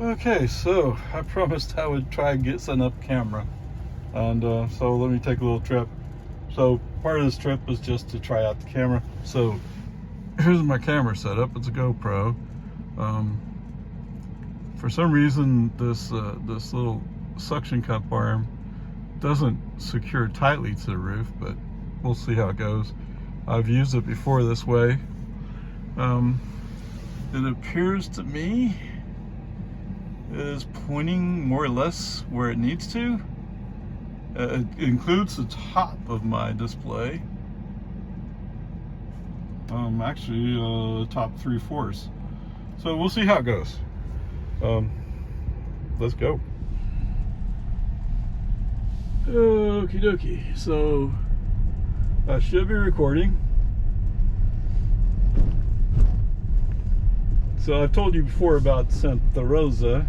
Okay, so I promised I would try and get set up camera, and so let me take a little trip. So part of this trip is just to try out the camera. So here's my camera setup. It's a GoPro. For some reason, this little suction cup arm doesn't secure tightly to the roof, but we'll see how it goes. I've used it before this way. It appears to me it is pointing more or less where it needs to. It includes the top of my display. Actually, top 3/4. So we'll see how it goes. Let's go. Okie dokie. So I should be recording. So I've told you before about Santa Rosa.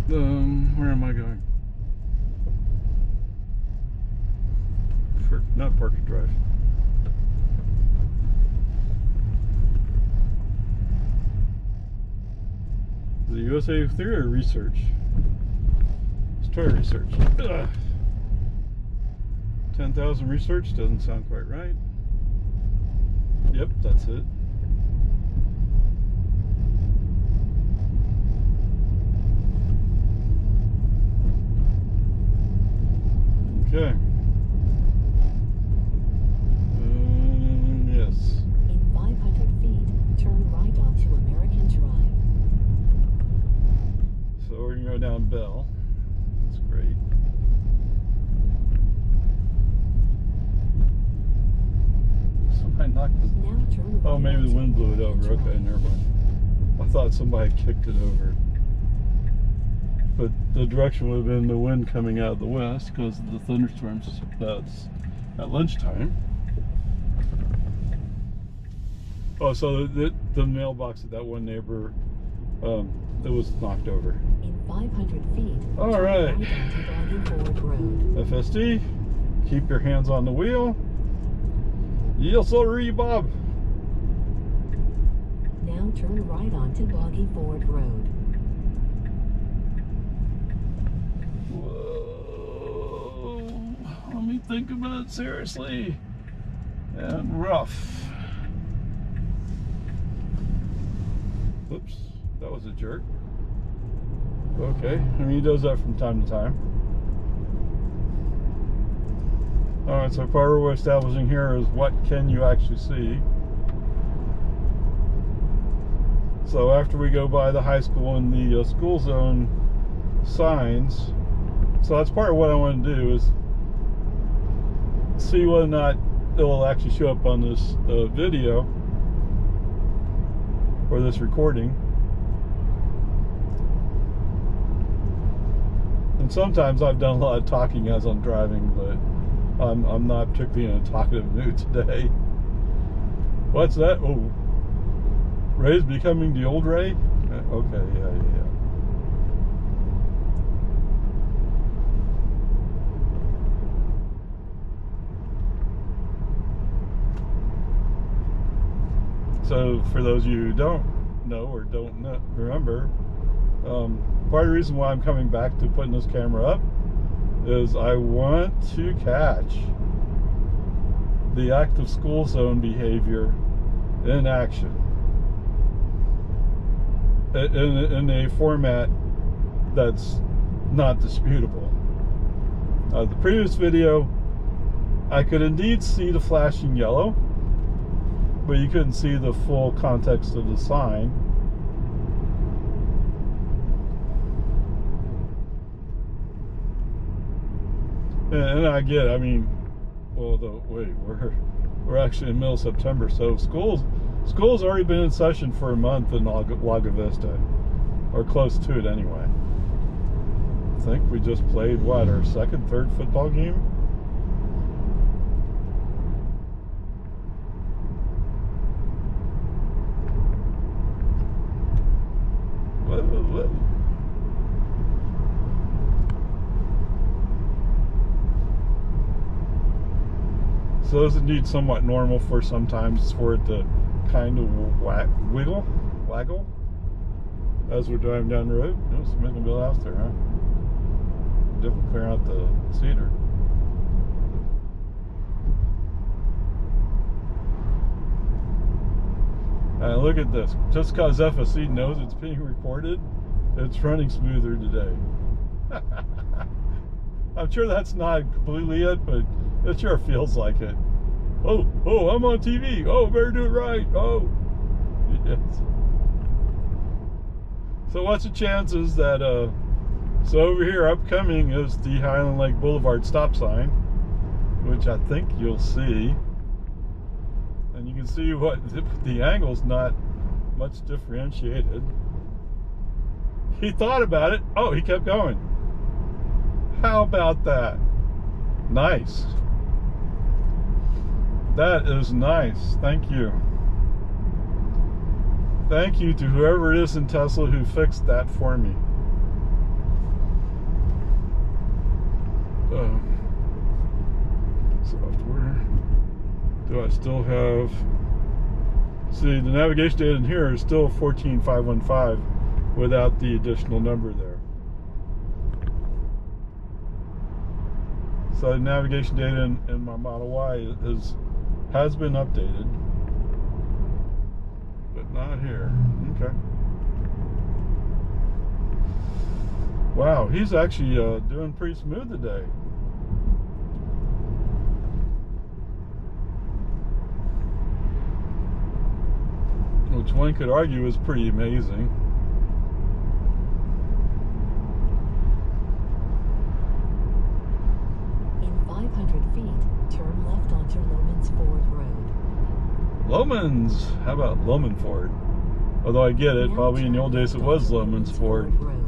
Where am I going? Not Parker Drive. Is it USA Theory or Research? Let's try Research. 10,000 Research doesn't sound quite right. Yep, that's it. Okay. Yes. In 500 feet, turn right onto American Drive. So we're gonna go down Bell. That's great. Somebody knocked the... Now turn right. Oh, maybe the wind blew it over. American Okay, Drive. never mind. I thought somebody kicked it over. But the direction would have been the wind coming out of the west because of the thunderstorms that's at lunchtime. Oh, so the mailbox at that one neighbor, it was knocked over. In 500 feet, All turn right. onto Logging Forward Road. FSD, keep your hands on the wheel. Yes, sir, Bob. Now turn right onto Logging Forward Road. Whoa, let me think about it seriously. And rough. Oops, that was a jerk. Okay, I mean, he does that from time to time. Alright, so part we're establishing here is what can you actually see. So after we go by the high school and the school zone signs, so that's part of what I want to do is see whether or not it will actually show up on this video or this recording. And sometimes I've done a lot of talking as I'm driving, but I'm not particularly in a talkative mood today. What's that? Oh, Ray's becoming the old Ray? Okay, yeah. So for those of you who don't know or don't remember, part of the reason why I'm coming back to putting this camera up is I want to catch the active school zone behavior in action in a format that's not disputable. The previous video, I could indeed see the flashing yellow, but you couldn't see the full context of the sign. And I get, I mean, well, wait, we're actually in middle of September, so school's already been in session for a month in Lago Vista, or close to it anyway. I think we just played, what, our second, third football game? What? So those need somewhat normal for sometimes for it to kind of waggle as we're driving down the road. You know, somebody's gonna build a house there, huh? Definitely clearing out the cedar. And look at this. Just because FSD knows it's being recorded, it's running smoother today. I'm sure that's not completely it, but it sure feels like it. Oh, I'm on TV. Oh, better do it right. Oh, yes. So what's the chances that, so over here upcoming is the Highland Lake Boulevard stop sign, which I think you'll see. And you can see what the angle's not much differentiated. He thought about it. Oh, he kept going. How about that? Nice. That is nice. Thank you. Thank you to whoever it is in Tesla who fixed that for me. Software. Do I still have... See, the navigation data in here is still 14515 without the additional number there. So the navigation data in my Model Y has been updated, but not here. Okay. Wow, he's actually doing pretty smooth today. Which one could argue is pretty amazing. In 500 feet, turn left onto Lomans Ford Road. Lomans? How about Loman Ford? Although I get it, Now probably in the old turn days it left was onto Loman's Ford. Road.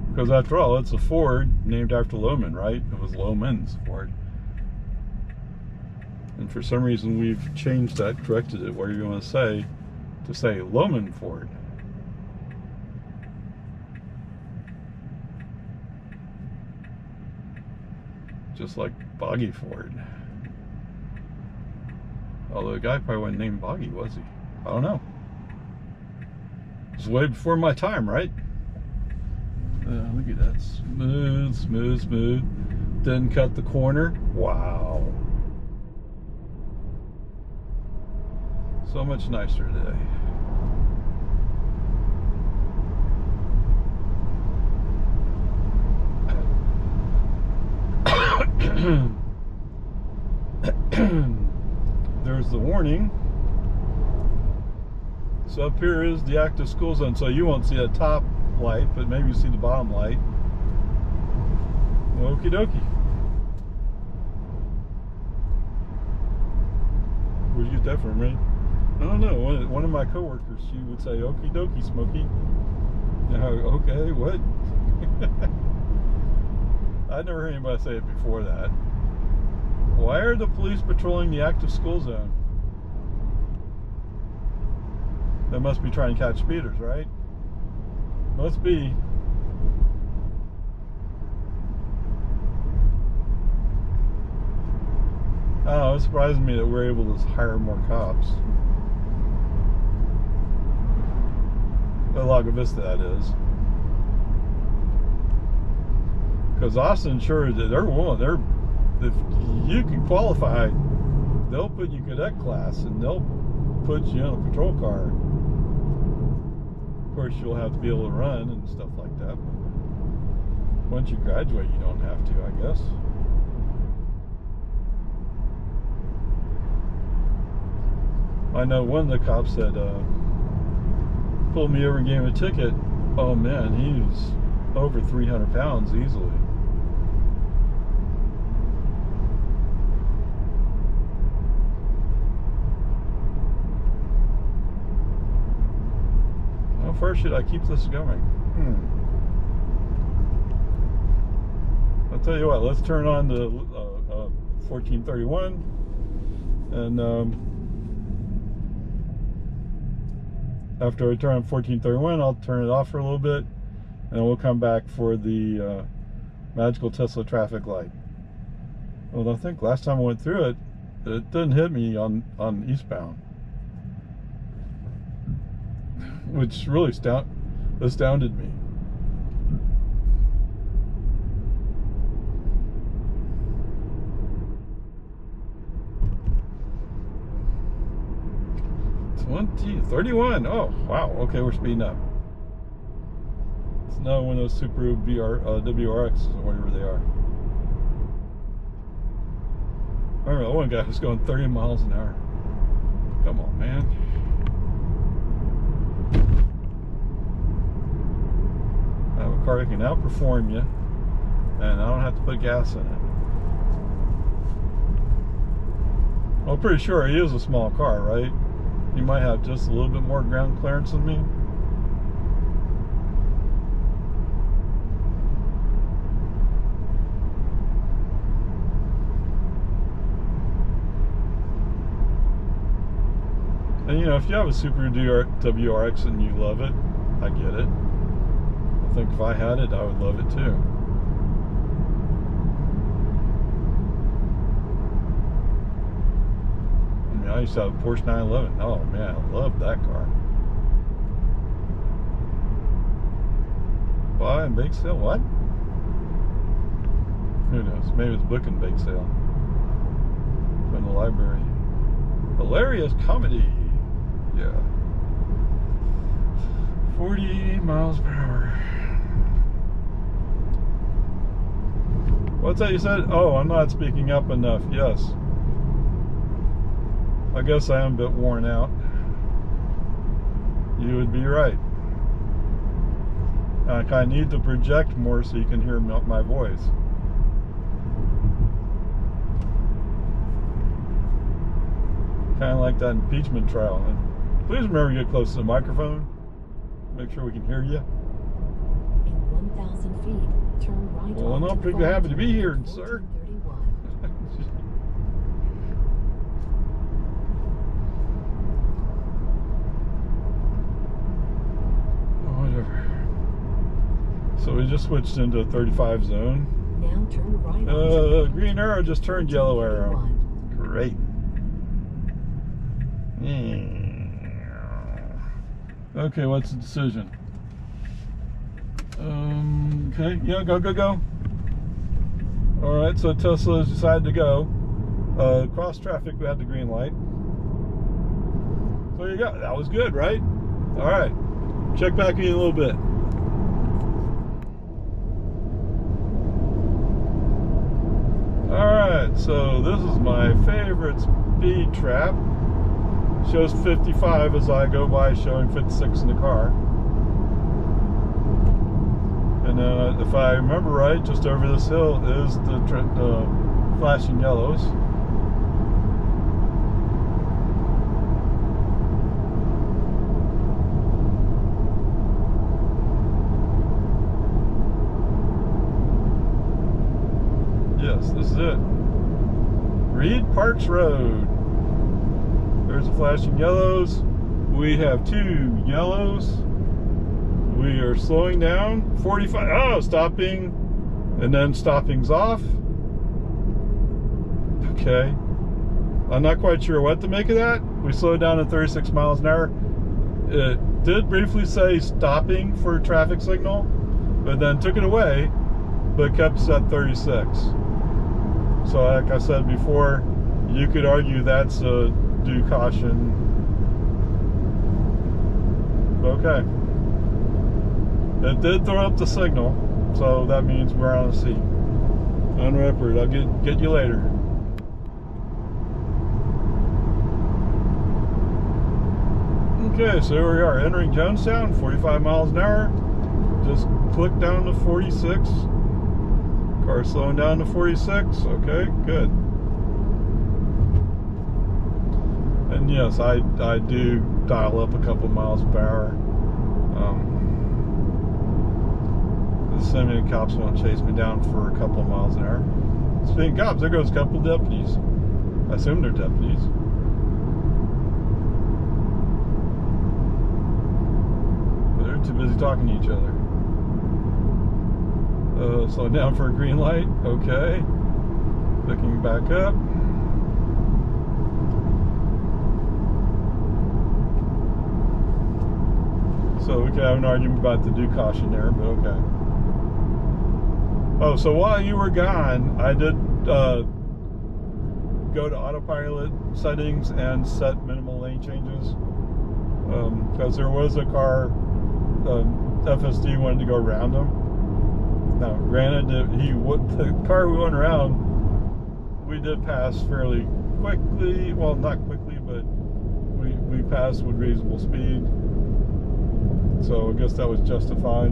Because after all, it's a Ford named after Loman, right? It was Loman's Ford. And for some reason we've changed that, corrected it, whatever you want to say Loman Ford. Just like Boggy Ford. Although the guy probably wasn't named Boggy, was he? I don't know. It was way before my time, right? Look at that. Smooth, smooth, smooth. Didn't cut the corner. Wow. So much nicer today. There's the warning. So up here is the active school zone, so you won't see a top light, but maybe you see the bottom light. Okie dokie. Where'd you get that from, right? I don't know. One of my coworkers, she would say, "Okie dokie, Smokey." Okay, what? I'd never heard anybody say it before that. Why are the police patrolling the active school zone? They must be trying to catch speeders, right? Must be. I don't know, it surprises me that we're able to hire more cops. Lago Vista, that is. Because Austin, sure, they're willing. If you can qualify, they'll put you cadet class and they'll put you in a patrol car. Of course, you'll have to be able to run and stuff like that. But once you graduate, you don't have to, I guess. I know one of the cops that pulled me over and gave me a ticket. Oh man, he was over 300 pounds easily. How far should I keep this going? I'll tell you what, let's turn on the 1431 and after I turn on 1431, I'll turn it off for a little bit, and we'll come back for the magical Tesla traffic light. Well, I think last time I went through it, it didn't hit me on eastbound, which really astounded me. It's 31. Oh, wow. Okay, we're speeding up. It's not one of those Subaru WRXs or whatever they are. I remember that one guy was going 30 miles an hour. Come on, man. I have a car that can outperform you, and I don't have to put gas in it. I'm pretty sure he is a small car, right? He might have just a little bit more ground clearance than me. And you know, if you have a Super WRX and you love it, I get it. I think if I had it, I would love it too. I mean, I used to have a Porsche 911. Oh man, I love that car. Buy and bake sale? What? Who knows? Maybe it's book and bake sale from the library. Hilarious comedy. Yeah. 48 miles per hour. What's that you said? Oh, I'm not speaking up enough. Yes. I guess I am a bit worn out. You would be right. I kind of need to project more so you can hear my voice. Kind of like that impeachment trial. And please remember to get close to the microphone. Make sure we can hear you. In 1,000 feet, turn right. Well, I'm not particularly happy to be here, sir. Whatever. So we just switched into a 35 zone. Now turn right. Green arrow just turned yellow arrow. Great. Okay, what's the decision? Okay, yeah, go. Alright, so Tesla has decided to go. Cross traffic, we had the green light. So you go. That was good, right? Alright. Check back in a little bit. Alright, so this is my favorite speed trap. Shows 55 as I go by, showing 56 in the car. And if I remember right, just over this hill is the flashing yellows. Yes, this is it. Reed Parks Road. There's the flashing yellows. We have 2 yellows. We are slowing down. 45. Oh, stopping. And then stopping's off. Okay. I'm not quite sure what to make of that. We slowed down to 36 miles an hour. It did briefly say stopping for traffic signal, but then took it away, but kept us at 36. So like I said before, you could argue that's a due caution. Okay. It did throw up the signal, so that means we're on a C. On record. I'll get you later. Okay, so here we are entering Jonestown, 45 miles an hour. Just click down to 46. Car slowing down to 46. Okay, good. And yes, I do dial up a couple miles per hour. The semi cops won't chase me down for a couple of miles an hour. Speaking of cops, there goes a couple of deputies. I assume they're deputies. But they're too busy talking to each other. Slow down for a green light. Okay. Picking back up. So we could have an argument about the due caution there, but okay. Oh, so while you were gone, I did go to autopilot settings and set minimal lane changes, because there was a car, FSD wanted to go around him. Now, granted, the car we went around, we did pass fairly quickly. Well, not quickly, but we passed with reasonable speed. So I guess that was justified.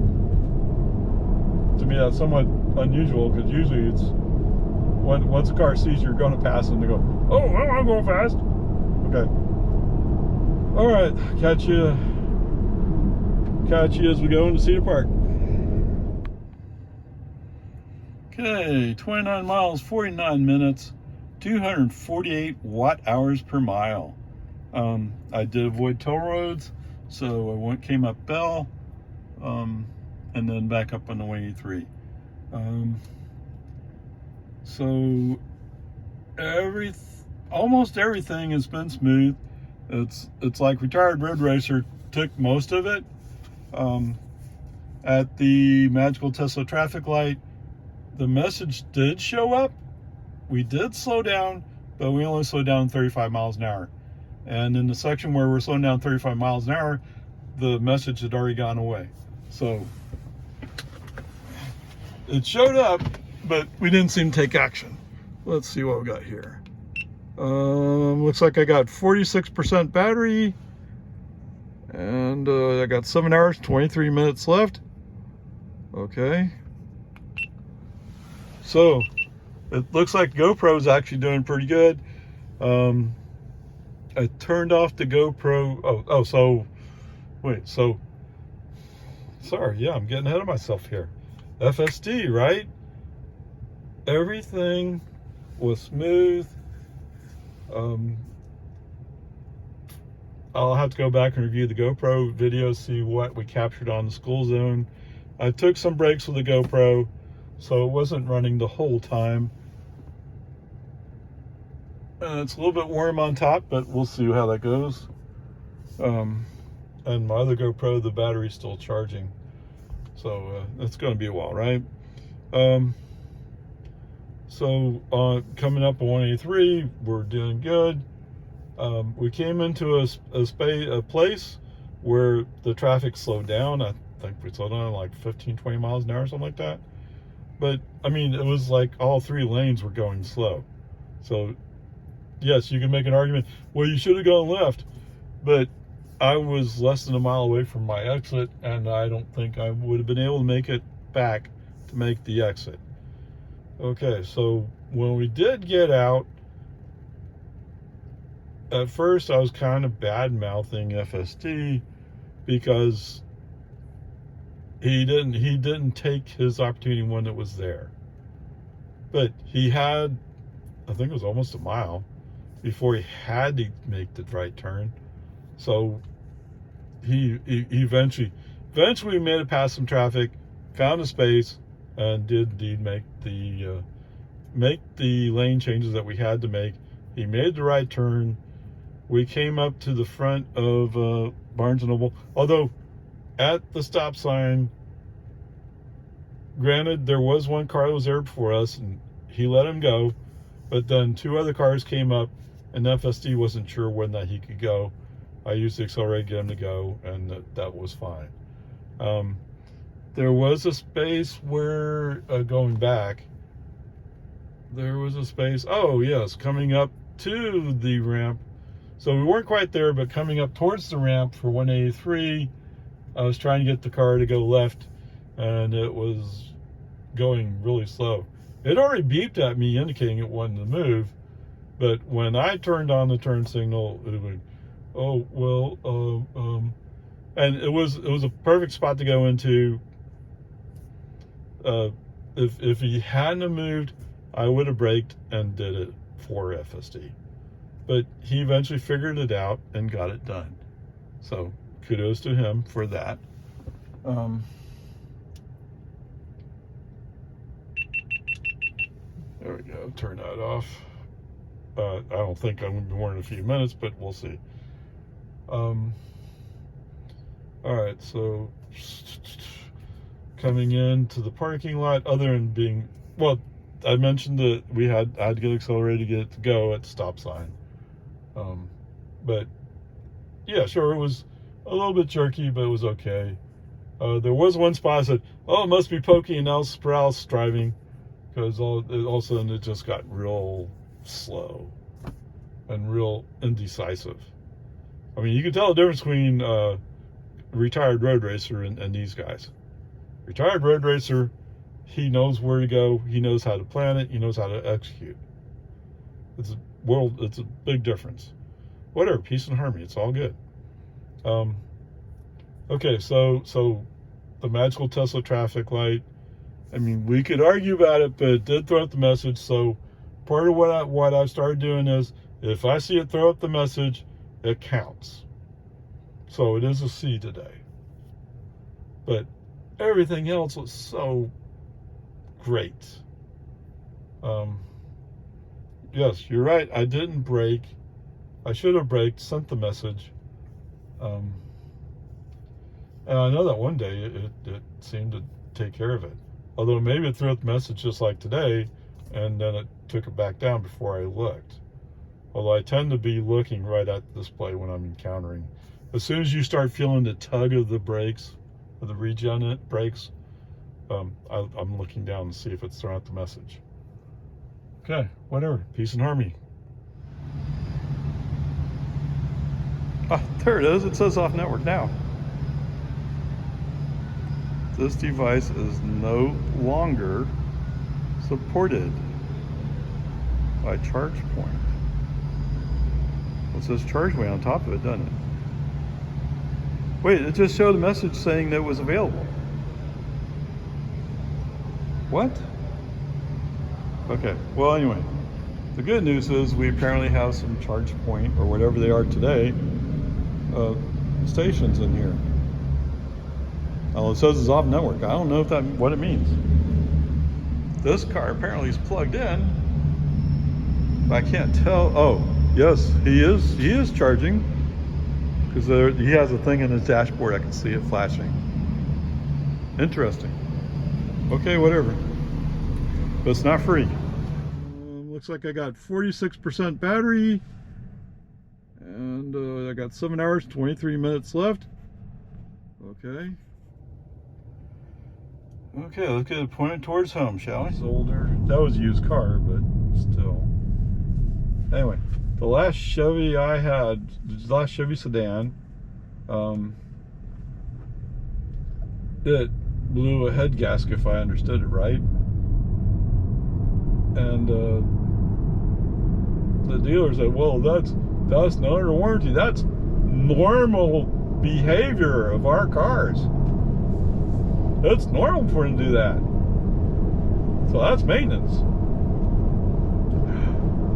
To me, that's somewhat unusual, because usually it's once a car sees you're going to pass them, they go, "Oh, well, I'm going fast." Okay. All right, catch you as we go into Cedar Park. Okay, 29 miles, 49 minutes, 248 watt-hours per mile. I did avoid toll roads, so I came up Bell, and then back up on the 183. So almost everything has been smooth. It's like Retired Road Racer took most of it. At the Magical Tesla traffic light, the message did show up. We did slow down, but we only slowed down 35 miles an hour. And in the section where we're slowing down 35 miles an hour, the message had already gone away. So it showed up, but we didn't seem to take action. Let's see what we got here. Looks like I got 46% battery, and I got 7 hours, 23 minutes left. Okay. So it looks like GoPro is actually doing pretty good. I turned off the GoPro. Sorry, yeah, I'm getting ahead of myself here. FSD, right? Everything was smooth. I'll have to go back and review the GoPro videos, see what we captured on the school zone. I took some breaks with the GoPro, so it wasn't running the whole time. It's a little bit warm on top, but we'll see how that goes. And my other GoPro, the battery's still charging, so it's going to be a while, right? So coming up on 183, we're doing good. We came into a place where the traffic slowed down. I think we slowed down like 15-20 miles an hour, something like that. But I mean, it was like all three lanes were going slow. So yes, you can make an argument, well, you should have gone left, but I was less than a mile away from my exit, and I don't think I would have been able to make it back to make the exit. Okay, so when we did get out, at first I was kind of bad-mouthing FSD because he didn't take his opportunity when it was there. But he had, I think it was almost a mile before he had to make the right turn. So he eventually made it past some traffic, found a space, and did indeed make the lane changes that we had to make. He made the right turn. We came up to the front of Barnes & Noble, although at the stop sign, granted, there was one car that was there before us, and he let him go, but then two other cars came up, and FSD wasn't sure when that he could go. I used the accelerator to get him to go, and that was fine. There was a space where, going back, there was a space, oh yes, coming up to the ramp. So we weren't quite there, but coming up towards the ramp for 183, I was trying to get the car to go left, and it was going really slow. It already beeped at me indicating it wanted to move, but when I turned on the turn signal, it would, oh, well, and it was a perfect spot to go into. If he hadn't have moved, I would have braked and did it for FSD. But he eventually figured it out and got it done. So kudos to him for that. There we go. Turn that off. I don't think I'm going to be more than a few minutes, but we'll see. All right, so coming into the parking lot, other than being, well, I mentioned that I had to get accelerated to get it to go at the stop sign. But yeah, sure, it was a little bit jerky, but it was okay. There was one spot I said, oh, it must be Pokey and El Sprouse driving, because all of a sudden it just got real slow and real indecisive. I mean, you can tell the difference between a retired road racer and these guys. Retired road racer, he knows where to go, he knows how to plan it, he knows how to execute. It's a big difference. Whatever, peace and harmony, it's all good. Okay, so the magical Tesla traffic light, I mean, we could argue about it, but it did throw up the message. So part of what I've started doing is, if I see it throw up the message, it counts. So it is a C today. But everything else was so great. Yes, you're right. I didn't brake. I should have braked, sent the message. And I know that one day it seemed to take care of it. Although maybe it threw up the message just like today, and then it took it back down before I looked. Although I tend to be looking right at the display when I'm encountering. As soon as you start feeling the tug of the brakes, of the regen brakes, I'm looking down to see if it's throwing out the message. Okay, whatever. Peace and harmony. Ah, there it is. It says off network now. This device is no longer supported by ChargePoint. It says ChargePoint on top of it, doesn't it? Wait, it just showed a message saying that it was available. What? Okay, well anyway, the good news is we apparently have some ChargePoint, or whatever they are today, stations in here. Well, it says it's off network. I don't know what it means. This car apparently is plugged in, but I can't tell. Oh, yes, he is charging, because he has a thing in his dashboard. I can see it flashing. Interesting. Okay, whatever. But it's not free. Looks like I got 46% battery, and I got 7 hours, 23 minutes left. Okay. Okay, let's get it pointed towards home, shall we? It's older. That was a used car, but still. Anyway, the last Chevy I had, the last Chevy sedan, it blew a head gasket, if I understood it right. And the dealer said, well, that's not under warranty. That's normal behavior of our cars. It's normal for him to do that. So that's maintenance.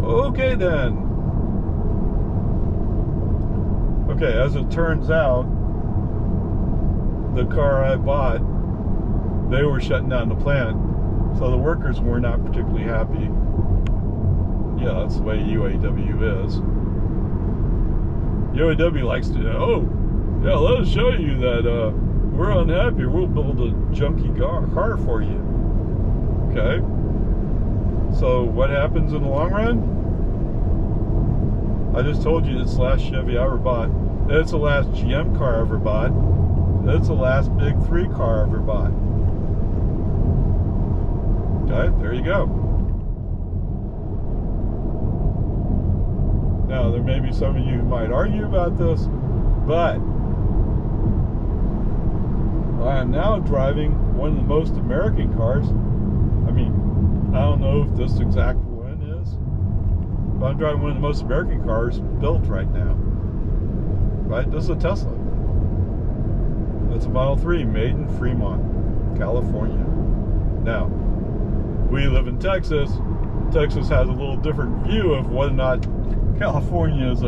Okay then. Okay, as it turns out, the car I bought, they were shutting down the plant, so the workers were not particularly happy. Yeah, that's the way UAW is. UAW likes to, oh, yeah, let us show you that we're unhappy. We'll build a junky car for you. Okay. So what happens in the long run? I just told you it's the last Chevy I ever bought. It's the last GM car I ever bought. It's the last Big 3 car I ever bought. Okay, there you go. Now, there may be some of you who might argue about this, but I am now driving one of the most American cars. I mean, I don't know if this exact one is, but I'm driving one of the most American cars built right now. Right? This is a Tesla. It's a Model 3 made in Fremont, California. Now, we live in Texas. Texas has a little different view of whether or not California is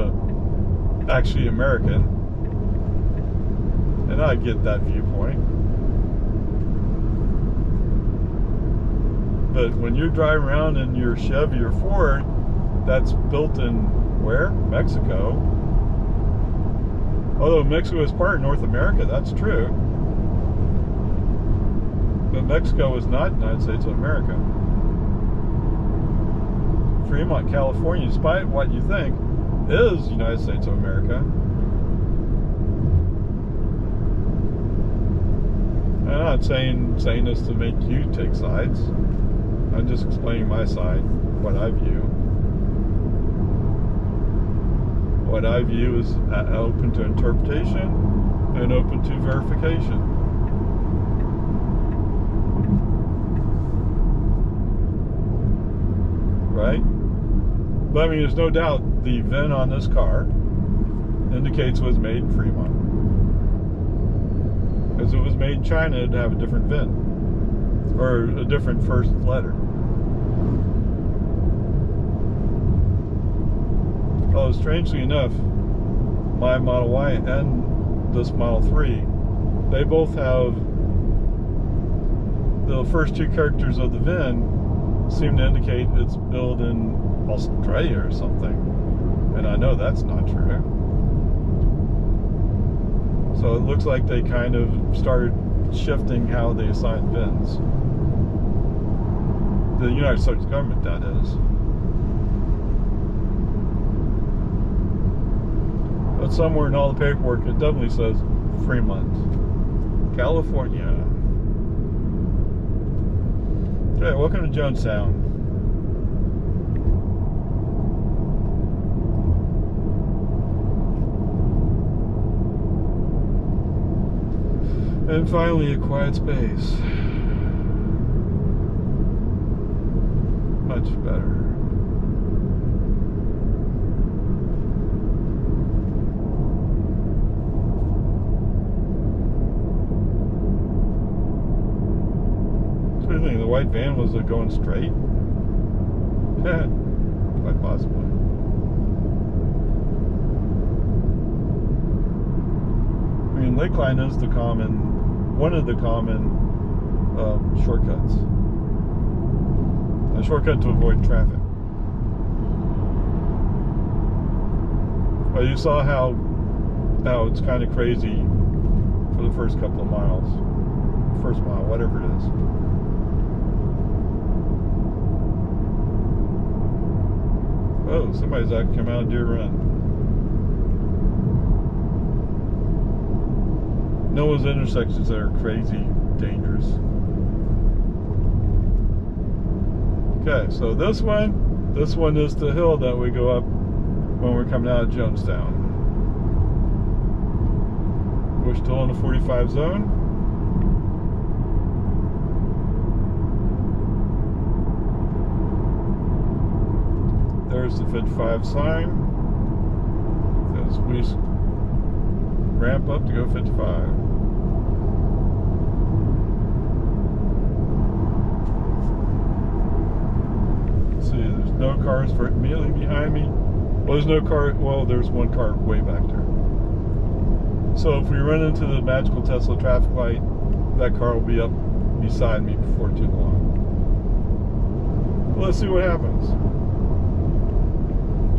actually American. And I get that viewpoint. But when you're driving around in your Chevy or Ford, that's built in where? Mexico. Although Mexico is part of North America, that's true. But Mexico is not United States of America. Fremont, California, despite what you think, is United States of America. I'm not saying this to make you take sides. I'm just explaining my side, what I view. What I view is open to interpretation and open to verification. Right? But I mean, there's no doubt the VIN on this car indicates it was made in Fremont. Because if it was made in China, it'd have a different VIN. Or a different first letter. Oh, strangely enough, my Model Y and this Model 3, they both have the first two characters of the VIN seem to indicate it's built in Australia or something. And I know that's not true. So it looks like they kind of started shifting how they assign VINs. The United States government, that is. But somewhere in all the paperwork, it definitely says Fremont, California. Okay, welcome to Jonestown. And finally, a quiet space. Much better. So you think the white van was going straight? Yeah, quite possibly. I mean, Lakeline is the one of the common shortcuts. A shortcut to avoid traffic. Well, you saw how it's kind of crazy for the first couple of miles. First mile, whatever it is. Oh, somebody's actually come out of Deer Run. Noah's intersections that are crazy dangerous. Okay, so this one is the hill that we go up when we're coming out of Jonestown. We're still in the 45 zone. There's the 55 sign. As we ramp up to go 55. No cars immediately behind me. Well, there's no car. Well, there's one car way back there. So if we run into the magical Tesla traffic light, that car will be up beside me before too long. Well, let's see what happens.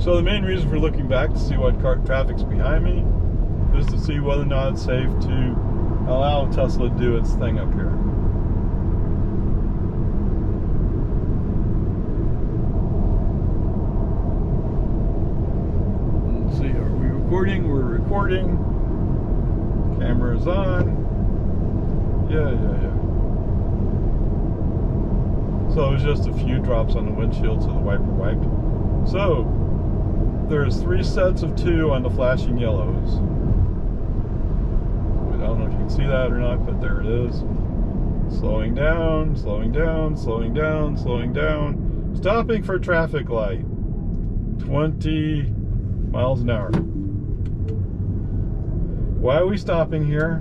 So the main reason for looking back to see what traffic's behind me is to see whether or not it's safe to allow Tesla to do its thing up here. We're recording. Camera's on. Yeah. So it was just a few drops on the windshield, so the wiper wiped. So there's 3 sets of 2 on the flashing yellows. I don't know if you can see that or not, but there it is. Slowing down, slowing down, slowing down, slowing down. Stopping for traffic light. 20 miles an hour. Why are we stopping here?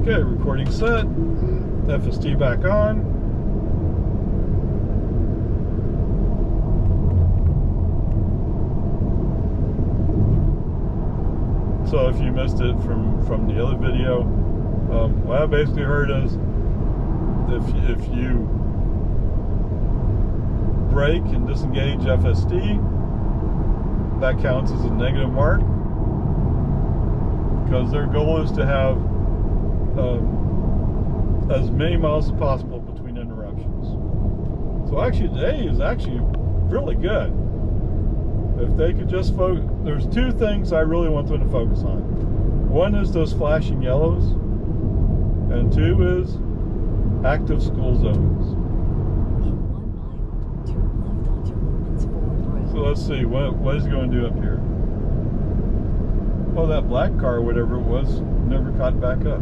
Okay, recording set. FSD back on. So if you missed it from the other video, what I basically heard is if you brake and disengage FSD, that counts as a negative mark, because their goal is to have as many miles as possible between interruptions. So actually today is actually really good. If they could just focus, there's two things I really want them to focus on. One is those flashing yellows, and two is active school zones. In 1 mile, turn left onto Lumens Ford Road. So let's see, what is it going to do up here? Oh, that black car, whatever it was, never caught back up.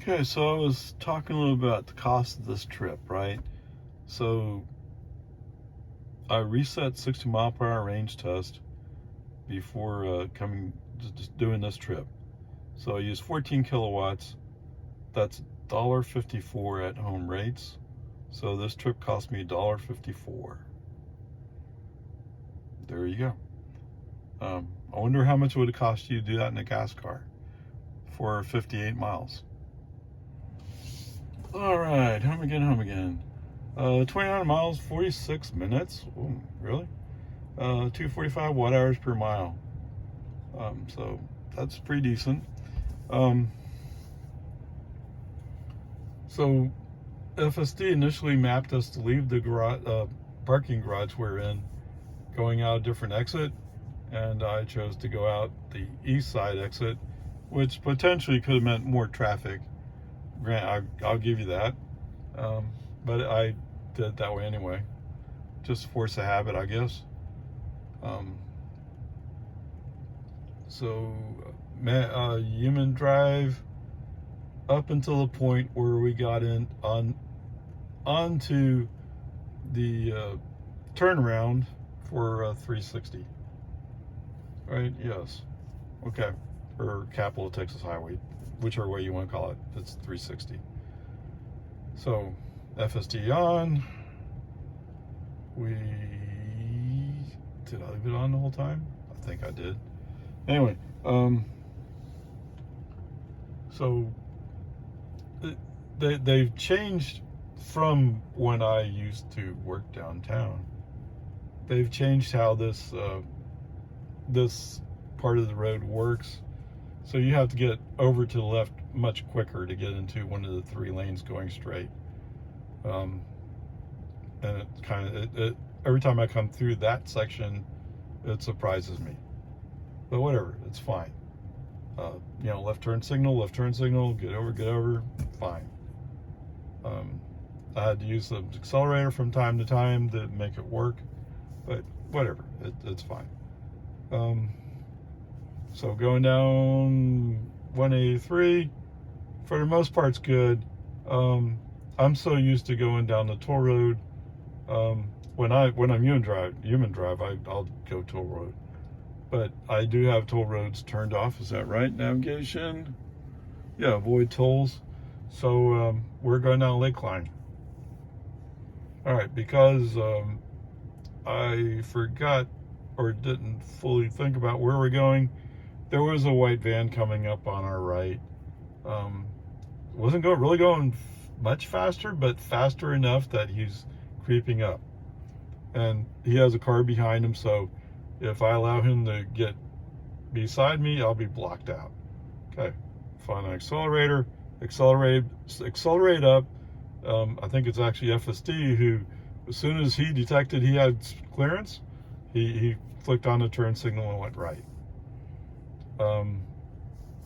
Okay, so I was talking a little about the cost of this trip, right? So I reset 60 mile per hour range test before just doing this trip. So I used 14 kilowatts. That's $1.54 at home rates. So this trip cost me $1.54. There you go. I wonder how much it would have cost you to do that in a gas car for 58 miles. All right, home again. 29 miles, 46 minutes. Ooh, really? 245 watt hours per mile. So that's pretty decent. So FSD initially mapped us to leave the parking garage we're in, going out a different exit, and I chose to go out the east side exit, which potentially could have meant more traffic. I'll give you that, but I did it that way anyway, just force a habit, I guess. So Human Drive up until the point where we got in onto the turnaround for 360, right? Yes. Okay. Or Capital Texas Highway, whichever way you want to call it. It's 360. So FSD on. Did I leave it on the whole time? I think I did. Anyway, so they've changed from when I used to work downtown. They've changed how this part of the road works. So you have to get over to the left much quicker to get into one of the 3 lanes going straight. And it kind of, every time I come through that section, it surprises me. But whatever, it's fine. Left turn signal, get over, fine. I had to use the accelerator from time to time to make it work, but whatever, it's fine. So going down 183, for the most part's good. I'm so used to going down the toll road. When I'm human drive, I'll go toll road. But I do have toll roads turned off. Is that right? Navigation? Yeah, avoid tolls. So we're going down Lakeline. All right, because I forgot or didn't fully think about where we're going. There was a white van coming up on our right. Wasn't really going much faster, but faster enough that he's creeping up. And he has a car behind him, so if I allow him to get beside me, I'll be blocked out. Okay, find an accelerator, accelerate up. I think it's actually FSD who, as soon as he detected he had clearance, he flicked on the turn signal and went right. And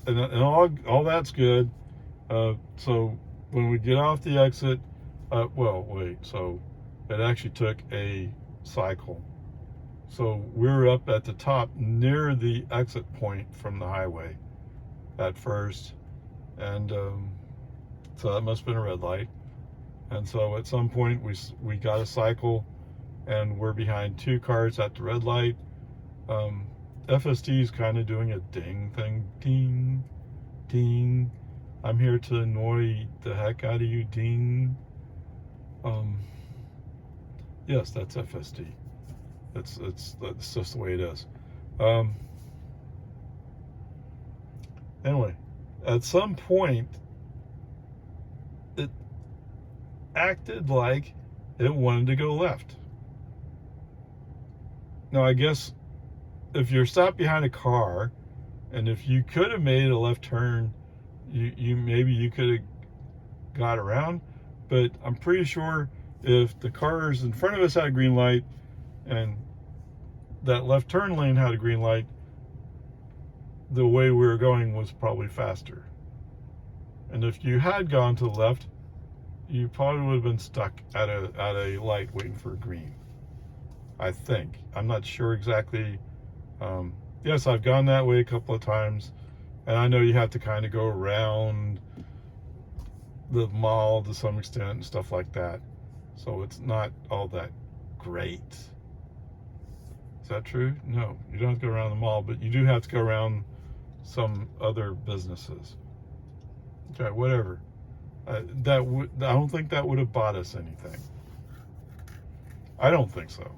all that's good. So when we get off the exit, so it actually took a cycle. So we're up at the top near the exit point from the highway at first, and so that must have been a red light. And so at some point we got a cycle, and we're behind 2 cars at the red light. FSD is kind of doing a ding thing, ding, ding. I'm here to annoy the heck out of you, ding. Yes, that's FSD. That's just the way it is. Anyway, at some point, it acted like it wanted to go left. Now, I guess if you're stopped behind a car, and if you could have made a left turn, maybe you could have got around. But I'm pretty sure if the cars in front of us had a green light and that left turn lane had a green light, the way we were going was probably faster. And if you had gone to the left, you probably would have been stuck at a light waiting for green. I think. I'm not sure exactly. Yes, I've gone that way a couple of times, and I know you have to kind of go around the mall to some extent and stuff like that. So it's not all that great. Is that true? No, you don't have to go around the mall, but you do have to go around some other businesses. Okay, whatever. I don't think that would have bought us anything. I don't think so.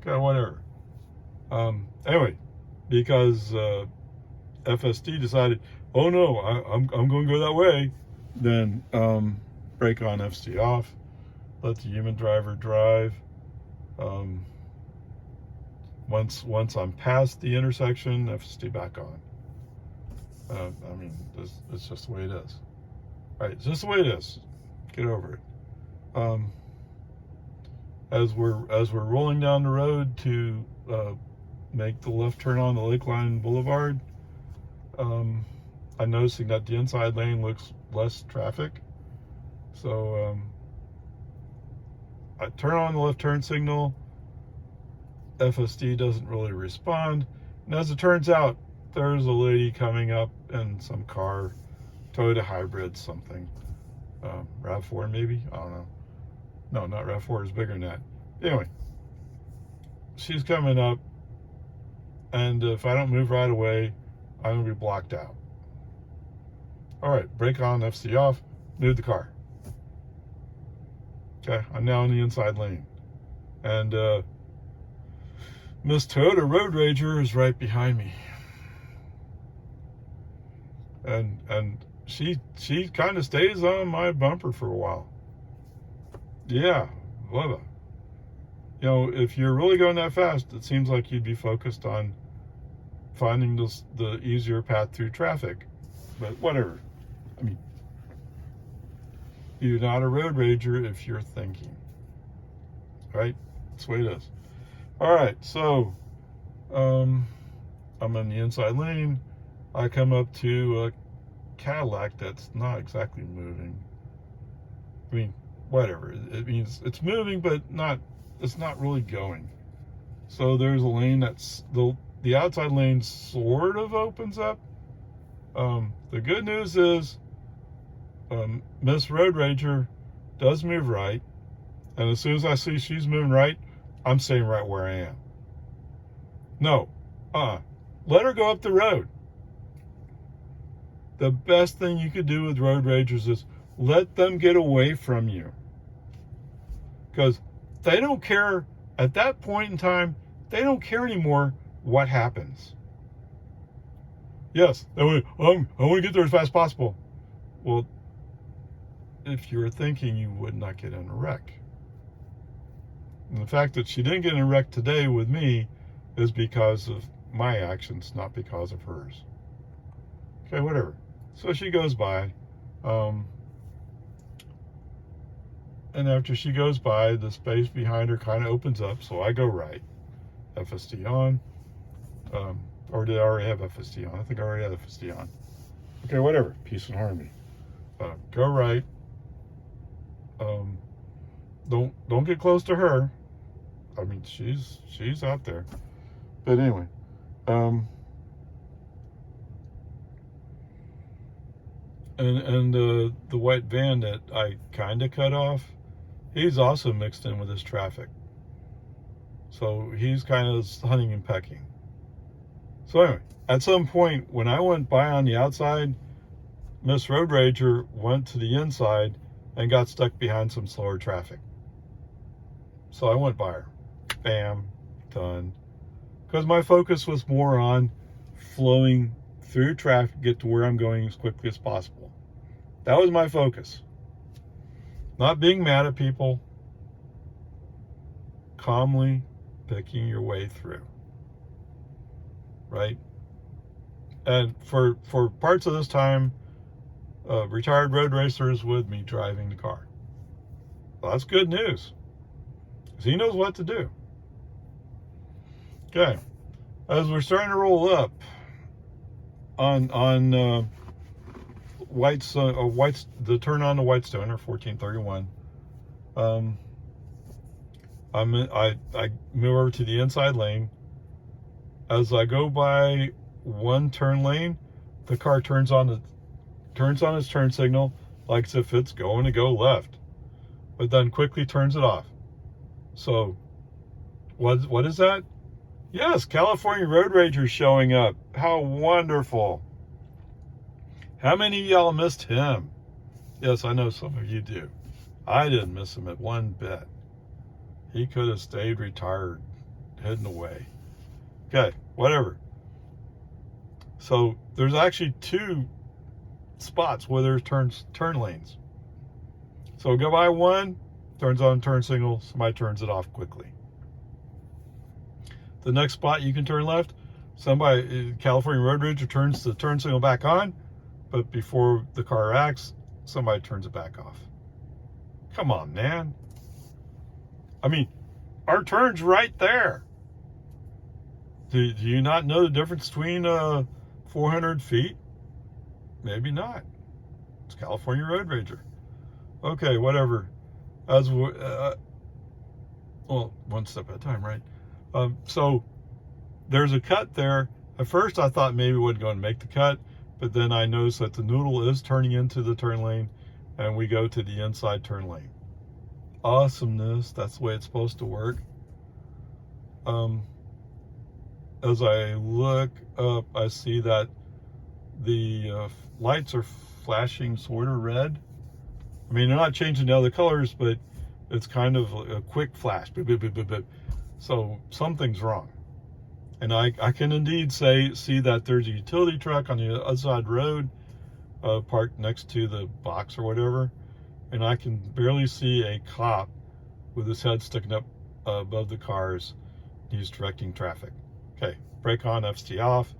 Okay, whatever. Anyway, because FSD decided, oh no, I'm going to go that way, then brake on, FSD off, let the human driver drive. Once I'm past the intersection, FSD back on. I mean, it's just the way it is. Right, it's just the way it is. Get over it. As we're rolling down the road to make the left turn on the Lakeline Boulevard, I'm noticing that the inside lane looks less traffic. So I turn on the left turn signal. FSD doesn't really respond. And as it turns out, there's a lady coming up in some car, Toyota hybrid something. RAV4 maybe? I don't know. No, not RAV4, is bigger than that. Anyway, she's coming up, and if I don't move right away, I'm going to be blocked out. All right, brake on, FSD off, move the car. Okay, I'm now in the inside lane. And Miss Toyota Road Rager is right behind me. And she kind of stays on my bumper for a while. Yeah, love it. You know, if you're really going that fast, it seems like you'd be focused on finding the easier path through traffic. But whatever. I mean, you're not a road rager if you're thinking. Right? That's the way it is. All right, so I'm in the inside lane. I come up to a Cadillac that's not exactly moving. I mean, whatever. It means it's moving, but it's not really going. So there's a lane that's the outside lane sort of opens up. The good news is Miss Road Rager does move right, and as soon as I see she's moving right, I'm staying right where I am. No, let her go up the road. The best thing you could do with road ragers is let them get away from you. Because they don't care, at that point in time, they don't care anymore what happens. Yes, I want to get there as fast as possible. Well, if you were thinking, you would not get in a wreck. And the fact that she didn't get in a wreck today with me is because of my actions, not because of hers. Okay, whatever. So she goes by. And after she goes by, the space behind her kind of opens up, so I go right. FSD on. Or did I already have FSD on? I think I already had FSD on. Okay, whatever. Peace and harmony. Go right. Don't get close to her. I mean, she's out there. But anyway, and the white van that I kind of cut off, he's also mixed in with this traffic. So he's kind of hunting and pecking. So anyway, at some point when I went by on the outside, Miss Road Rager went to the inside and got stuck behind some slower traffic. So I went by her. Bam, done. because my focus was more on flowing through traffic, get to where I'm going as quickly as possible. That was my focus. Not being mad at people, calmly picking your way through, right? And for parts of this time, retired road racers with me driving the car. Well, that's good news, because he knows what to do. Okay, as we're starting to roll up on the turn on the Whitestone, or 1431, I move over to the inside lane. As I go by one turn lane, the car turns on its turn signal like as if it's going to go left, but then quickly turns it off. So what is that? Yes, California Road Rager showing up. How wonderful. How many of y'all missed him? Yes, I know some of you do. I didn't miss him at one bit. He could have stayed retired, hidden away. Okay, whatever. So there's actually two spots where there's turn lanes. So go by one, turns on turn signal, somebody turns it off quickly. The next spot you can turn left, California Road Rager turns the turn signal back on, but before the car acts, somebody turns it back off. Come on, man. I mean, our turn's right there. Do you not know the difference between 400 feet? Maybe not. It's California Road Rager. Okay, whatever. As well, one step at a time, right? So there's a cut there. At first I thought maybe it wasn't going to make the cut, but then I noticed that the noodle is turning into the turn lane, and we go to the inside turn lane. Awesomeness. That's the way it's supposed to work. As I look up, I see that the lights are flashing sort of red. I mean, they're not changing the other colors, but it's kind of a quick flash. Beep, beep, beep, beep, beep. So something's wrong. And I can indeed see that there's a utility truck on the other side of the road, parked next to the box or whatever. And I can barely see a cop with his head sticking up above the cars. He's directing traffic. Okay, brake on, FSD off.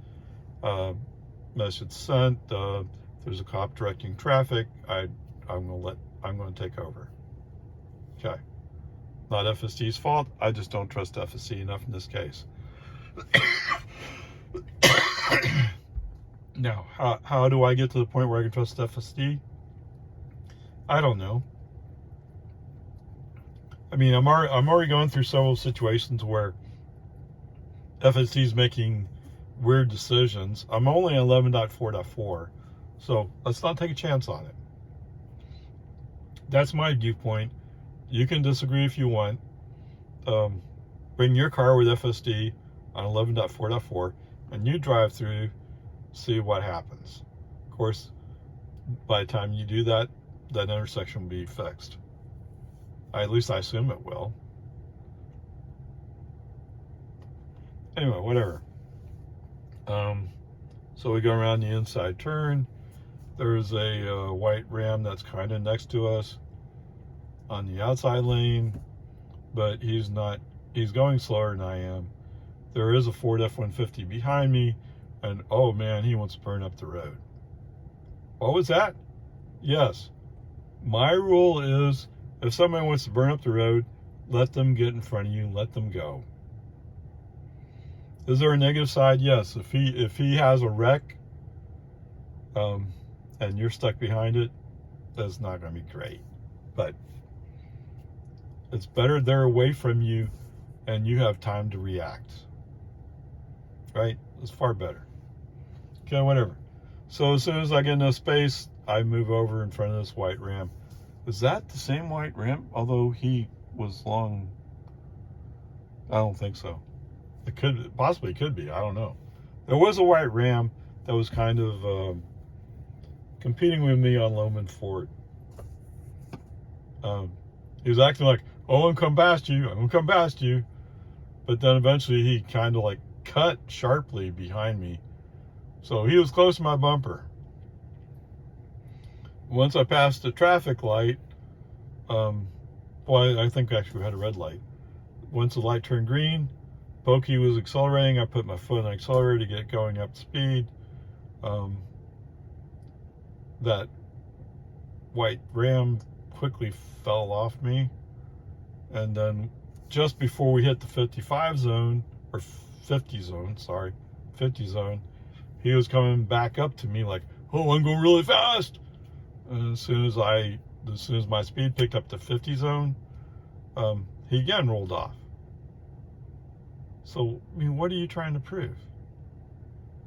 Message sent. There's a cop directing traffic. I'm going to take over. Okay, not FSD's fault. I just don't trust FSD enough in this case. Now, how do I get to the point where I can trust FSD? I don't know. I mean, I'm already going through several situations where FSD is making weird decisions. I'm only on 11.4.4, so let's not take a chance on it. That's my viewpoint. You can disagree if you want. Bring your car with FSD on 11.4.4 and you drive through, see what happens. Of course, by the time you do that, that intersection will be fixed. At least I assume it will. Anyway, whatever. So we go around the inside turn. There's a white Ram that's kind of next to us on the outside lane, but he's going slower than I am. There is a Ford F-150 behind me, and oh man, he wants to burn up the road. What was that? Yes. My rule is, if somebody wants to burn up the road, let them get in front of you, let them go. Is there a negative side? Yes. If he has a wreck, and you're stuck behind it, that's not going to be great. But it's better they're away from you and you have time to react. Right? It's far better. Okay, whatever. So as soon as I get enough space, I move over in front of this white Ram. Is that the same white Ram? Although he was long. I don't think so. It possibly could be. I don't know. There was a white Ram that was kind of competing with me on Loman Ford. He was acting like, oh, I'm going to come past you. I'm going to come past you. But then eventually he kind of like cut sharply behind me. So he was close to my bumper. Once I passed the traffic light, well, I think actually we had a red light. Once the light turned green, Pokey was accelerating. I put my foot on the accelerator to get going up to speed. That white Ram quickly fell off me. And then just before we hit the 55 zone, or 50 zone, sorry, 50 zone, he was coming back up to me like, oh, I'm going really fast. And as soon as my speed picked up to 50 zone, he again rolled off. So, I mean, what are you trying to prove?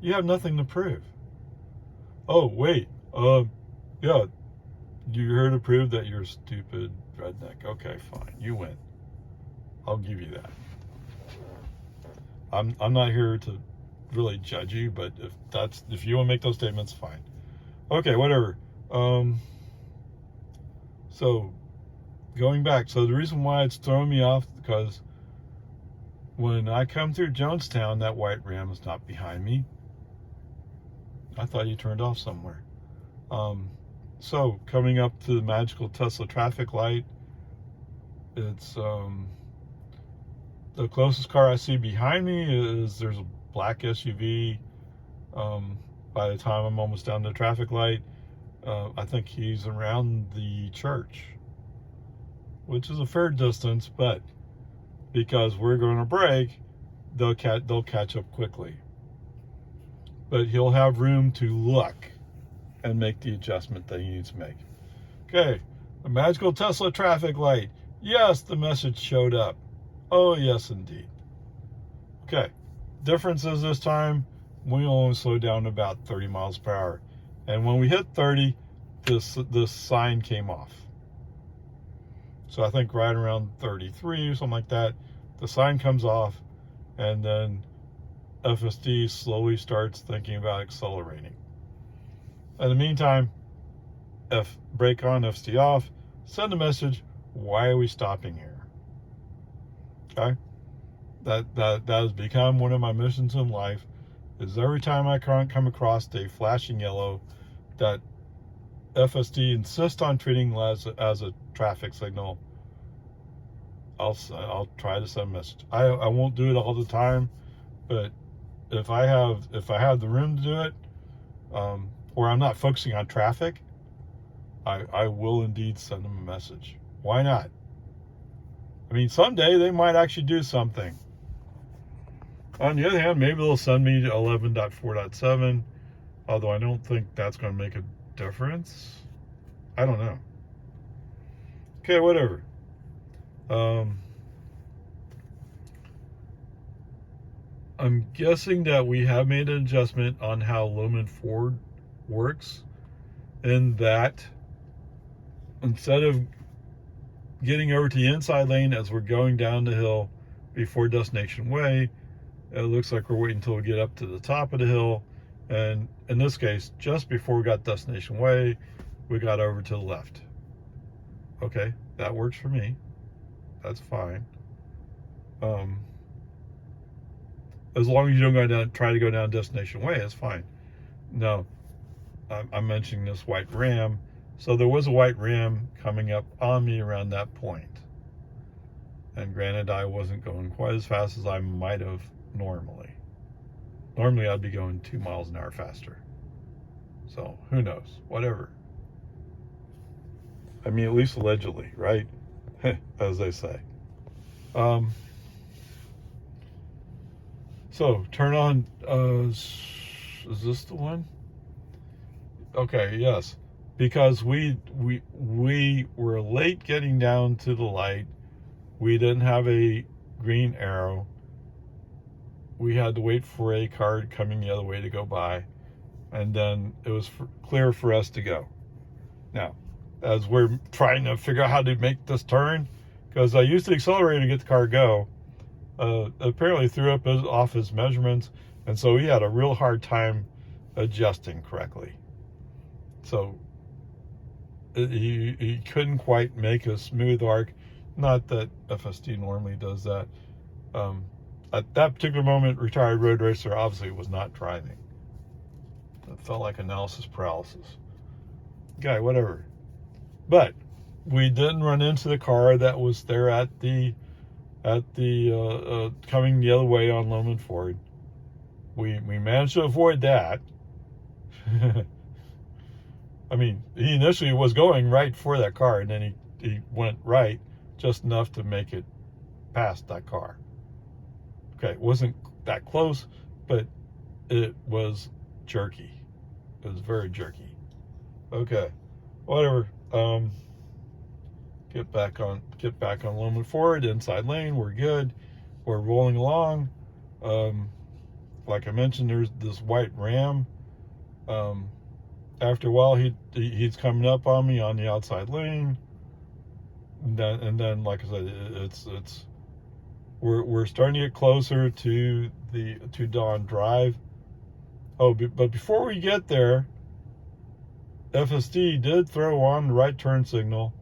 You have nothing to prove. Oh, wait, yeah, you're here to prove that you're a stupid redneck. Okay, fine, you win. I'll give you that. I'm not here to really judge you, but if you want to make those statements, fine. Okay, whatever. So going back, so the reason why it's throwing me off is because when I come through Jonestown, that white Ram is not behind me. I thought you turned off somewhere. So coming up to the magical Tesla traffic light, it's the closest car I see behind me is there's a black SUV. By the time I'm almost down the traffic light, I think he's around the church, which is a fair distance, but because we're going to brake, they'll catch up quickly. But he'll have room to look and make the adjustment that he needs to make. Okay, the magical Tesla traffic light. Yes, the message showed up. Oh, yes, indeed. Okay, difference is this time, we only slowed down to about 30 miles per hour. And when we hit 30, this sign came off. So I think right around 33 or something like that, the sign comes off, and then FSD slowly starts thinking about accelerating. In the meantime, brake on, FSD off, send a message, why are we stopping here? Okay? That has become one of my missions in life, is every time I come across a flashing yellow that FSD insists on treating as a traffic signal, I'll try to send a message. I won't do it all the time, but if I have the room to do it, or I'm not focusing on traffic, I will indeed send them a message. Why not? I mean, someday they might actually do something. On the other hand, maybe they'll send me to 11.4.7, although I don't think that's going to make a difference. I don't know. Okay, whatever. I'm guessing that we have made an adjustment on how Lumen Ford works, in that instead of getting over to the inside lane as we're going down the hill before Destination Way, it looks like we're waiting until we get up to the top of the hill, and in this case, just before we got Destination Way, we got over to the left. Okay, that works for me. That's fine. As long as you don't try to go down Destination Way, it's fine. No, I'm mentioning this white Ram. So there was a white Ram coming up on me around that point. And granted, I wasn't going quite as fast as I might have normally. Normally, I'd be going 2 miles an hour faster. So who knows? Whatever. I mean, at least allegedly, right? As they say. So turn on, is this the one? Okay, yes. Because we were late getting down to the light. We didn't have a green arrow. We had to wait for a car coming the other way to go by. And then it was clear for us to go. Now, as we're trying to figure out how to make this turn, because I used the accelerator to get the car go, apparently threw off his measurements, and so he had a real hard time adjusting correctly. So he couldn't quite make a smooth arc. Not that FSD normally does that. at that particular moment, retired road racer obviously was not driving. It felt like analysis paralysis. Okay, whatever. But we didn't run into the car that was there at the coming the other way on Loman Ford. We managed to avoid that. I mean, he initially was going right for that car, and then he went right just enough to make it past that car. Okay, it wasn't that close, but it was jerky. It was very jerky. Okay, whatever. Get back on Loman Ford, inside lane. We're good. We're rolling along. Like I mentioned, there's this white Ram. After a while, he's coming up on me on the outside lane, and then like I said, we're starting to get closer to Dawn Drive. Oh, but before we get there, FSD did throw on the right turn signal,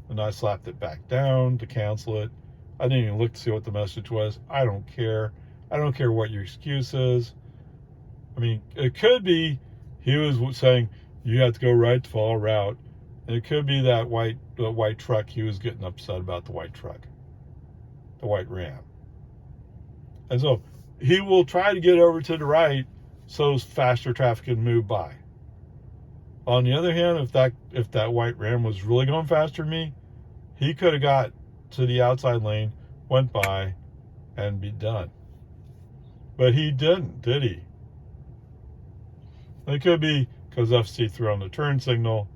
and I slapped it back down to cancel it. I didn't even look to see what the message was. I don't care. I don't care what your excuse is. I mean, it could be he was saying you have to go right to follow route, and it could be that white truck. He was getting upset about the white truck, the white Ram, and so he will try to get over to the right so faster traffic can move by. On the other hand, if that white Ram was really going faster than me, he could have got to the outside lane, went by, and be done. But he didn't, did he? It could be because FSD threw on the turn signal.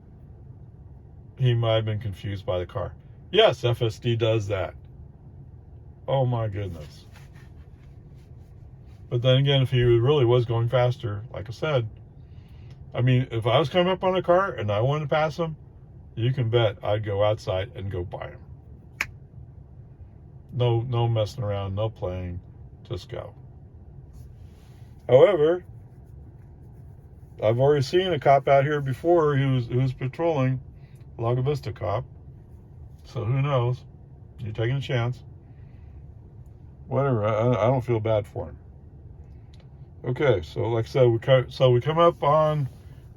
He might have been confused by the car. Yes, FSD does that. Oh my goodness. But then again, if he really was going faster, like I said, I mean, if I was coming up on a car and I wanted to pass him, you can bet I'd go outside and go by him. No messing around, no playing, just go. However, I've already seen a cop out here before who was patrolling, Lago Vista cop. So who knows? You're taking a chance. Whatever. I don't feel bad for him. Okay, so like I said, we come up on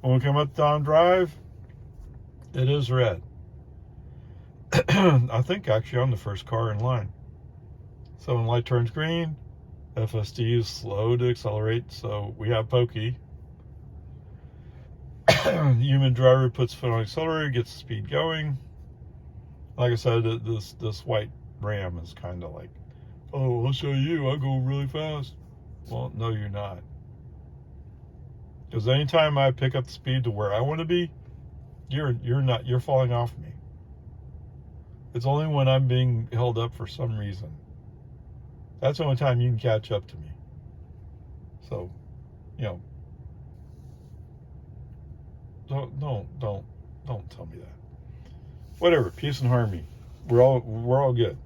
when we come up Dawn Drive. It is red. I think actually I'm the first car in line. So when light turns green, FSD is slow to accelerate. So we have pokey. Human driver puts foot on accelerator, gets the speed going. Like I said, this white Ram is kind of like, oh, I'll show you. I go really fast. Well, no, you're not. Because anytime I pick up the speed to where I want to be, you're falling off me. It's only when I'm being held up for some reason. That's the only time you can catch up to me. So, you know, don't tell me that. Whatever, peace and harmony. We're all good.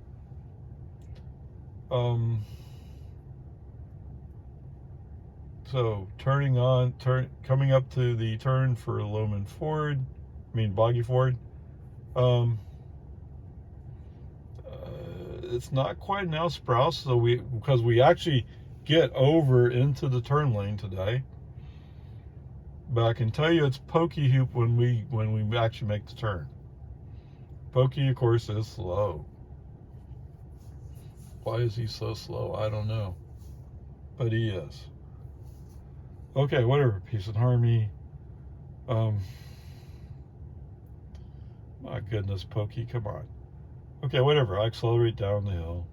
So coming up to the turn for Loman Ford, Boggy Ford. It's not quite an Sprouse, so because we actually get over into the turn lane today. But I can tell you it's pokey hoop when we actually make the turn. Pokey, of course, is slow. Why is he so slow? I don't know. But he is. Okay, whatever. Peace and harmony. My goodness, pokey, come on. Okay, whatever. I accelerate down the hill.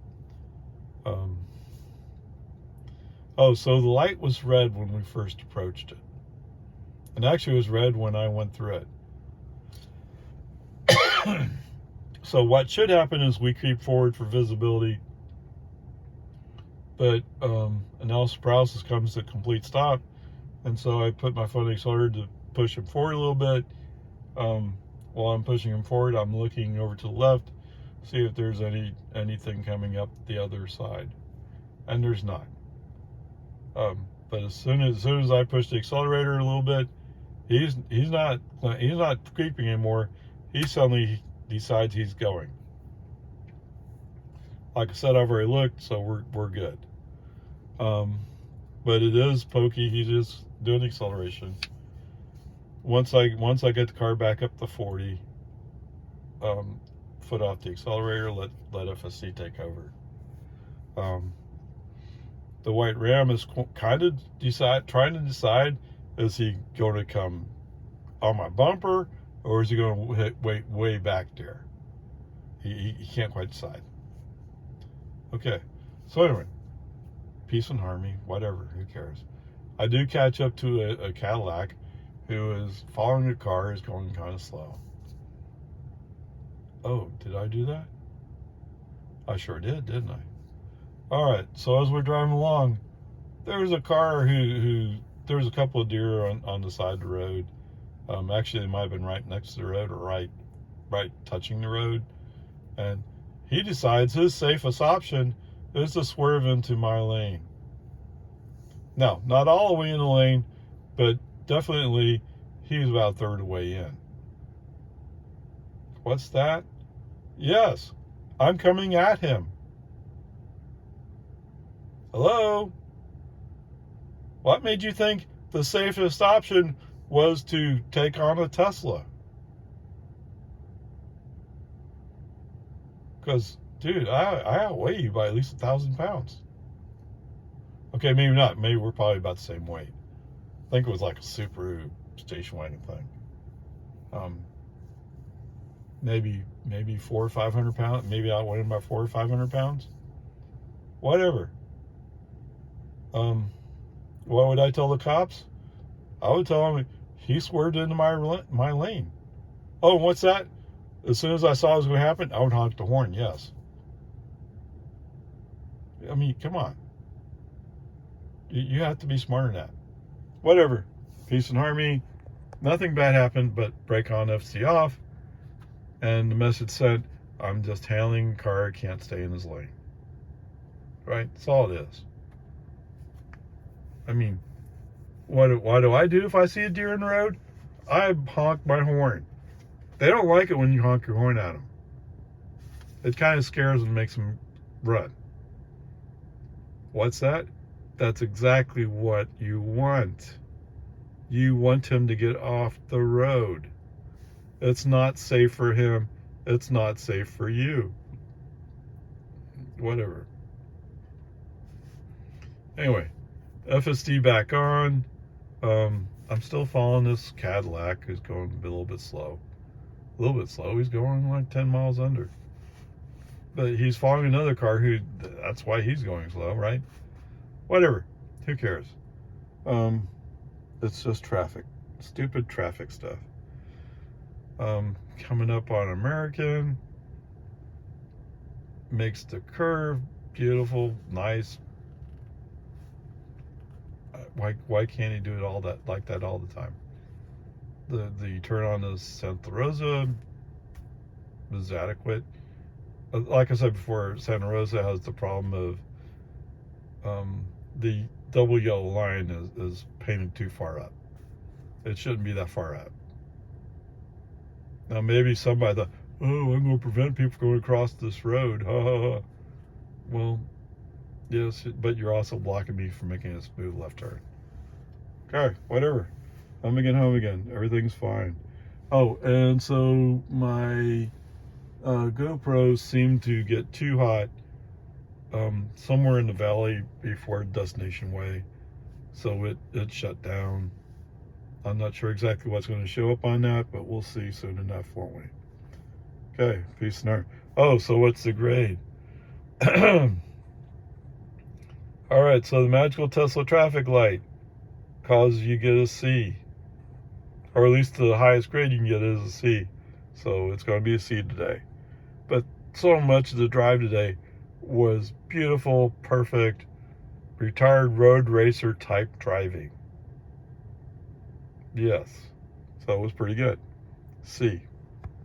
Oh, so the light was red when we first approached it. And actually it was red when I went through it. So what should happen is we creep forward for visibility. But analysis paralysis comes to a complete stop. And so I put my foot on the accelerator to push him forward a little bit. While I'm pushing him forward, I'm looking over to the left, see if there's anything coming up the other side. And there's not. But as soon as I push the accelerator a little bit, he's not creeping anymore. He suddenly decides he's going. Like I said, I've already looked, so we're good. But it is pokey. He's just doing acceleration. Once I get the car back up to 40, foot off the accelerator, let FSD take over. The white Ram is kind of trying to decide, is he going to come on my bumper, or is he going to hit way back there? He can't quite decide. Okay, so anyway, peace and harmony, whatever, who cares? I do catch up to a Cadillac who is following a car, is going kind of slow. Oh, did I do that? I sure did, didn't I? All right, so as we're driving along, there was a car who there was a couple of deer on the side of the road. Actually, they might have been right next to the road, or right touching the road. And he decides his safest option is to swerve into my lane. Now, not all the way in the lane, but definitely he was about a third of the way in. What's that? Yes, I'm coming at him. Hello? What made you think the safest option was to take on a Tesla? Because, dude, I outweigh you by at least 1,000 pounds. Okay, maybe not. Maybe we're probably about the same weight. I think it was like a Subaru station wagon thing. Maybe 400 or 500 pounds. Maybe I outweighed him by 400 or 500 pounds. Whatever. What would I tell the cops? I would tell them he swerved into my lane. Oh, and what's that? As soon as I saw it was going to happen, I would honk the horn, yes. I mean, come on. You have to be smarter than that. Whatever. Peace and harmony. Nothing bad happened, but brake on, FSD off. And the message said, I'm just handling the car, can't stay in his lane. Right? That's all it is. I mean, what do I do if I see a deer in the road? I honk my horn. They don't like it when you honk your horn at them. It kind of scares them and makes them run. What's that? That's exactly what you want. You want him to get off the road. It's not safe for him. It's not safe for you. Whatever. Anyway, FSD back on. I'm still following this Cadillac who's going a little bit slow. A little bit slow. He's going like 10 miles under. But he's following another car who, that's why he's going slow, right? Whatever. Who cares? It's just traffic. Stupid traffic stuff. Coming up on American. Makes the curve. Beautiful. Nice. Why can't he do it like that all the time? The turn on the Santa Rosa is adequate. Like I said before, Santa Rosa has the problem of the double yellow line is painted too far up. It shouldn't be that far up. Now maybe somebody thought, oh, I'm going to prevent people from going across this road. Ha ha ha. Well, yes, but you're also blocking me from making a smooth left turn. Okay, whatever. I'm gonna get home again. Everything's fine. Oh, and so my GoPro seemed to get too hot somewhere in the valley before Destination Way, so it shut down. I'm not sure exactly what's going to show up on that, but we'll see soon enough, won't we? Okay, peace and harmony. Oh, so what's the grade? All right, so the magical Tesla traffic light causes you get a C, or at least the highest grade you can get is a C. So it's going to be a C today. But so much of the drive today was beautiful, perfect, retired road racer type driving. Yes, so it was pretty good. C.